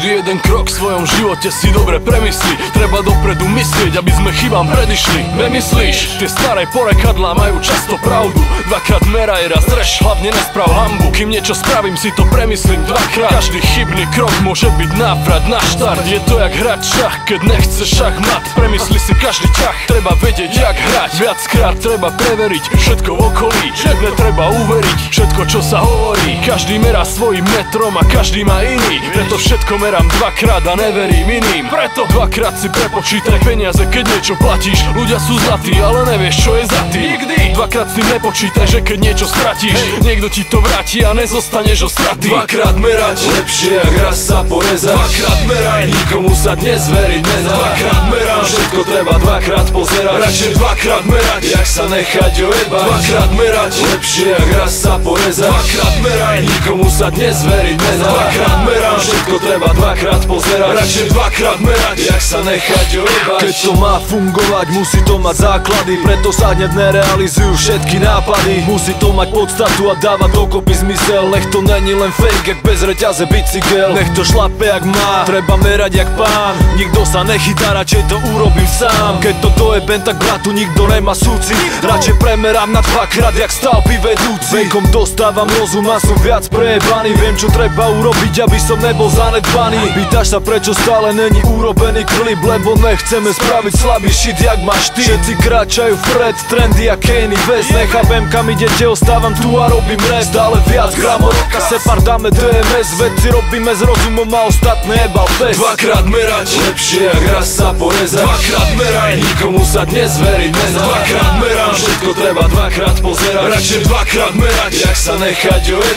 Každý jeden krok v svojom živote si dobre premyslí. Treba dopredu myslieť, aby sme chybám predišli. Nemyslíš? Tie staré porekadlá majú často pravdu. Dvakrát meraj, raz reš, hlavne nesprav hanbu. Kým niečo spravím, si to premyslím dvakrát. Každý chybný krok môže byť návrat na štart. Je to jak hrať šach, keď nechceš šachmat. Premysli si každý ťah, treba vedieť jak hrať. Viackrát treba preveriť všetko v okolí. Netreba uveriť všetko čo sa hovorí. Každý merá svojím metrom a každý má iný. Preto všetko merám dvakrát a neverím iným. Preto dvakrát si prepočítaj peniaze, keď niečo platíš. Ľudia sú zlatí, ale nevieš čo je za tým. Nikdy. Dvakrát si nepočítaj, že keď niečo stratíš, niekto ti to vráti a nezostaneš ostratý. Dvakrát merať, lepšie jak raz sa porezať. Dvakrát meraj, nikomu sa dnes veriť nedá. Dvakrát merám, všetko treba dvakrát pozerať. Radšej dvakrát merať, jak sa nechať ojebať. Dvakrát merať, lepšie jak raz sa porezať. Dvakrát meraj, nikomu sa dnes veriť nedá. Dvakrát merám, všetko treba dvakrát pozerať. Radšej dvakrát merať, jak sa nechať ojebať. Keď to má fungovať, musí to mať základy. Preto sa hneď nerealizujú všetky nápady. Musí to mať podstatu a dávať dokopy zmysel. Nech to není len fake, jak bez reťaze bicykel. Nech to šlape jak má, treba merať jak pán. Nikto sa nechytá, radšej to urobím sám. Keď to dojebem, tak bratu nikto nemá súcit. Radšej premerám na dvakrát, jak stavby vedúci. Vekom dostávam rozum a som viac prejebaný. Viem čo treba urobiť, aby som nebol zanedbaný. Pýtaš sa prečo stále není urobený klip, lebo nechceme spraviť slabý shit jak máš ty. Všetci kráčajú vpred, trendy a Kanye West. Nechápem kam idete, ostávam tu a robím rap. Stále viac gramo roka, separ dáme DMS. Veci robíme s rozumom a ostatné jebal pes. Dvakrát merať, lepšie jak raz sa porezať. Dvakrát meraj, nikomu sa dnes veriť nedá. Dvakrát merám, všetko treba dvakrát pozerať. Radšej dvakrát merať, jak sa nechať ojebať.